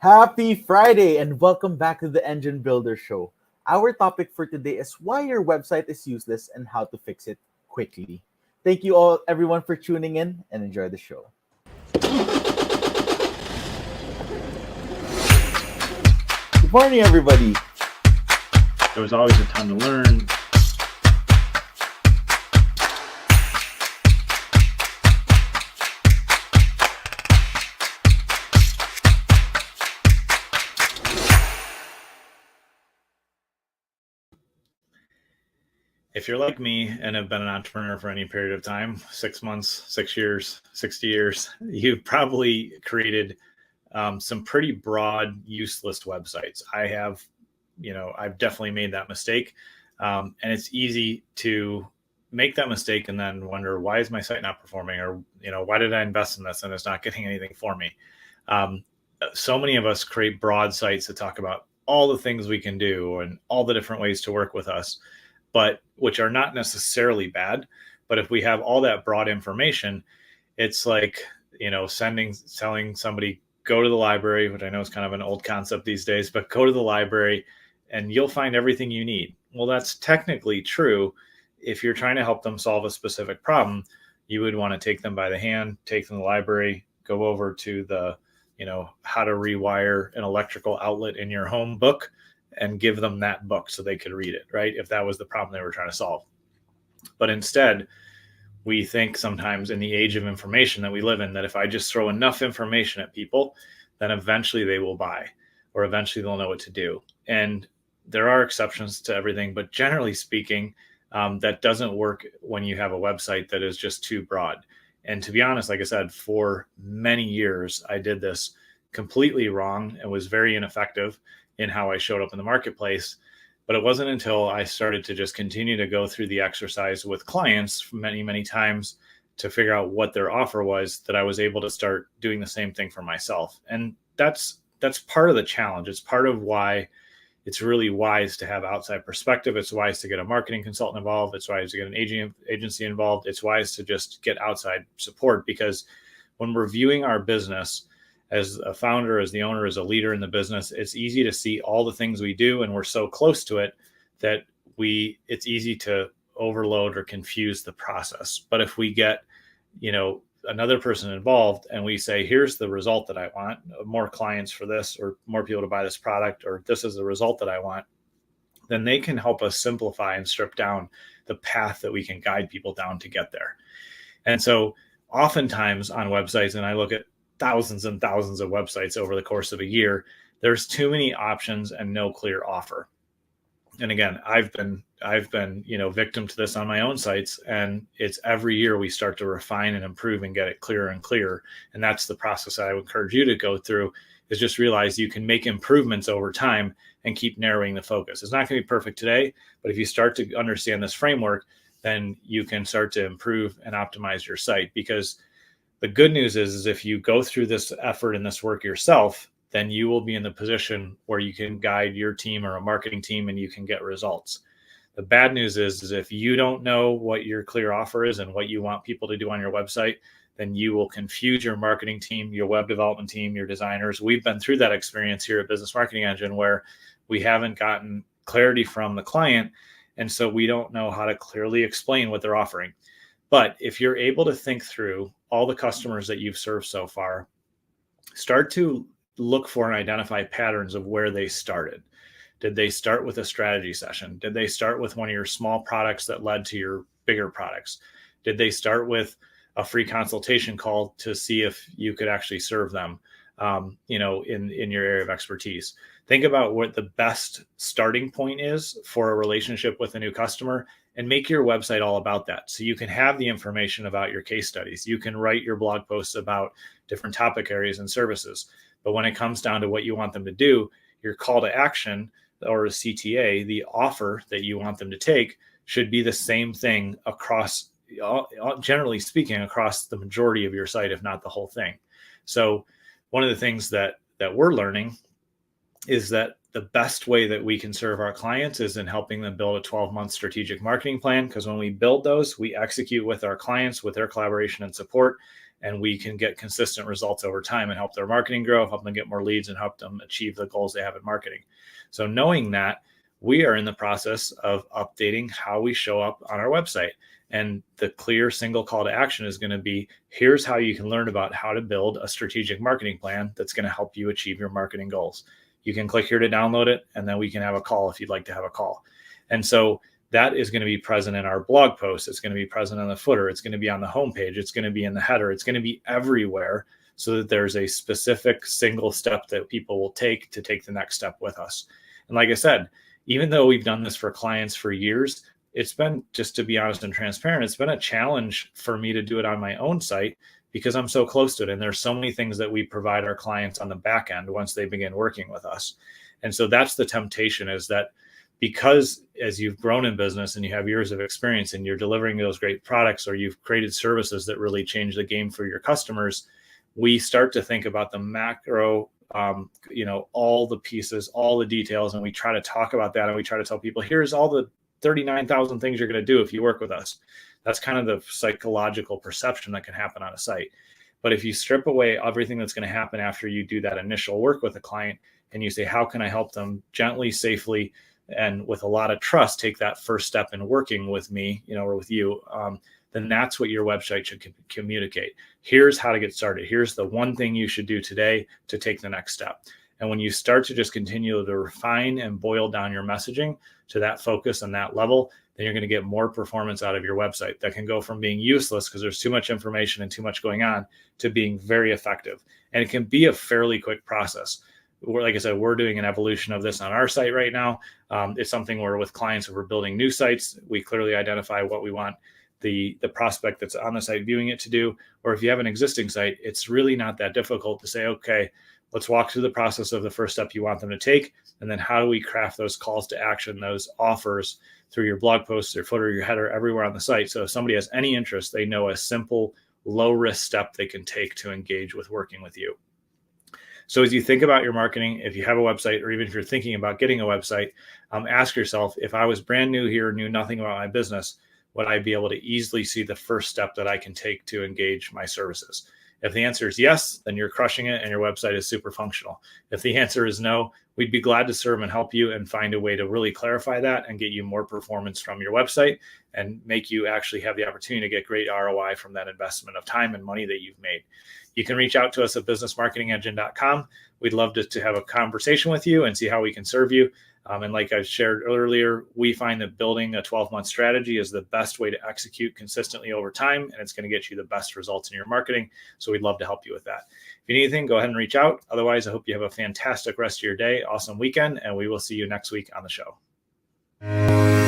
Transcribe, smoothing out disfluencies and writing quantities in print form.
Happy Friday and welcome back to the Engine Builder Show. Our topic for today is why your website is useless and how to fix it quickly. Thank you all, everyone, for tuning in and enjoy the show. Good morning, everybody. There was always a ton to learn. If you're like me and have been an entrepreneur for any period of time, 6 months, 6 years, 60 years, you've probably created some pretty broad, useless websites. I've definitely made that mistake. And it's easy to make that mistake and then wonder, why is my site not performing? Or, why did I invest in this and it's not getting anything for me? So many of us create broad sites that talk about all the things we can do and all the different ways to work with us, but which are not necessarily bad. But if we have all that broad information, it's like, telling somebody, go to the library, which I know is kind of an old concept these days, but go to the library and you'll find everything you need. Well, that's technically true. If you're trying to help them solve a specific problem, you would want to take them by the hand, take them to the library, go over to the, how to rewire an electrical outlet in your home book and give them that book so they could read it, right? If that was the problem they were trying to solve. But instead, we think sometimes in the age of information that we live in, that if I just throw enough information at people, then eventually they will buy, or eventually they'll know what to do. And there are exceptions to everything, but generally speaking, that doesn't work when you have a website that is just too broad. And to be honest, like I said, for many years, I did this completely wrong and was very ineffective in how I showed up in the marketplace. But it wasn't until I started to just continue to go through the exercise with clients many, many times to figure out what their offer was that I was able to start doing the same thing for myself. And that's part of the challenge. It's part of why it's really wise to have outside perspective. It's wise to get a marketing consultant involved. It's wise to get an agency involved. It's wise to just get outside support, because when we're viewing our business as a founder, as the owner, as a leader in the business, it's easy to see all the things we do, and we're so close to it that it's easy to overload or confuse the process. But if we get, another person involved and we say, here's the result that I want, more clients for this, or more people to buy this product, or this is the result that I want, then they can help us simplify and strip down the path that we can guide people down to get there. And so oftentimes on websites, and I look at thousands and thousands of websites over the course of a year, there's too many options and no clear offer. And again, I've been, victim to this on my own sites, and it's every year we start to refine and improve and get it clearer and clearer. And that's the process that I would encourage you to go through, is just realize you can make improvements over time and keep narrowing the focus. It's not going to be perfect today, but if you start to understand this framework, then you can start to improve and optimize your site. Because the good news is if you go through this effort and this work yourself, then you will be in the position where you can guide your team or a marketing team and you can get results. The bad news is if you don't know what your clear offer is and what you want people to do on your website, then you will confuse your marketing team, your web development team, your designers. We've been through that experience here at Business Marketing Engine, where we haven't gotten clarity from the client. And so we don't know how to clearly explain what they're offering. But if you're able to think through all the customers that you've served so far, start to look for and identify patterns of where they started. Did they start with a strategy session? Did they start with one of your small products that led to your bigger products? Did they start with a free consultation call to see if you could actually serve them, in your area of expertise? Think about what the best starting point is for a relationship with a new customer, and make your website all about that. So you can have the information about your case studies. You can write your blog posts about different topic areas and services. But when it comes down to what you want them to do, your call to action, or a CTA, the offer that you want them to take, should be the same thing across, generally speaking, across the majority of your site, if not the whole thing. So one of the things that we're learning is that the best way that we can serve our clients is in helping them build a 12-month strategic marketing plan. Because when we build those, we execute with our clients, with their collaboration and support. and we can get consistent results over time and help their marketing grow, help them get more leads, and help them achieve the goals they have in marketing. So knowing that, we are in the process of updating how we show up on our website. And the clear single call to action is going to be, here's how you can learn about how to build a strategic marketing plan that's going to help you achieve your marketing goals. You can click here to download it, and then we can have a call if you'd like to have a call. And so that is going to be present in our blog post. It's going to be present on the footer. It's going to be on the homepage. It's going to be in the header. It's going to be everywhere, so that there's a specific single step that people will take to take the next step with us. And like I said, even though we've done this for clients for years, it's been, just to be honest and transparent, it's been a challenge for me to do it on my own site because I'm so close to it. And there's so many things that we provide our clients on the back end once they begin working with us. And so that's the temptation, is that because as you've grown in business and you have years of experience and you're delivering those great products, or you've created services that really change the game for your customers, we start to think about the macro, all the pieces, all the details, and we try to talk about that. And we try to tell people, here's all the 39,000 things you're going to do if you work with us. That's kind of the psychological perception that can happen on a site. But if you strip away everything that's going to happen after you do that initial work with a client, and you say, how can I help them gently, safely, and with a lot of trust take that first step in working with me, or with you, then that's what your website should communicate. Here's how to get started. Here's the one thing you should do today to take the next step. And when you start to just continue to refine and boil down your messaging to that focus and that level, then you're going to get more performance out of your website that can go from being useless because there's too much information and too much going on to being very effective. And it can be a fairly quick process. Like I said, we're doing an evolution of this on our site right now. It's something where with clients, if we're building new sites, we clearly identify what we want the prospect that's on the site viewing it to do. Or if you have an existing site, it's really not that difficult to say, okay, let's walk through the process of the first step you want them to take. And then how do we craft those calls to action, those offers through your blog posts, your footer, your header, everywhere on the site. So if somebody has any interest, they know a simple, low risk step they can take to engage with working with you. So as you think about your marketing, if you have a website, or even if you're thinking about getting a website, ask yourself, if I was brand new here, knew nothing about my business, would I be able to easily see the first step that I can take to engage my services? If the answer is yes, then you're crushing it and your website is super functional. If the answer is no, we'd be glad to serve and help you and find a way to really clarify that and get you more performance from your website and make you actually have the opportunity to get great ROI from that investment of time and money that you've made. You can reach out to us at businessmarketingengine.com. We'd love to have a conversation with you and see how we can serve you. And like I shared earlier, we find that building a 12-month strategy is the best way to execute consistently over time, and it's going to get you the best results in your marketing. So we'd love to help you with that. If you need anything, go ahead and reach out. Otherwise, I hope you have a fantastic rest of your day, awesome weekend, and we will see you next week on the show.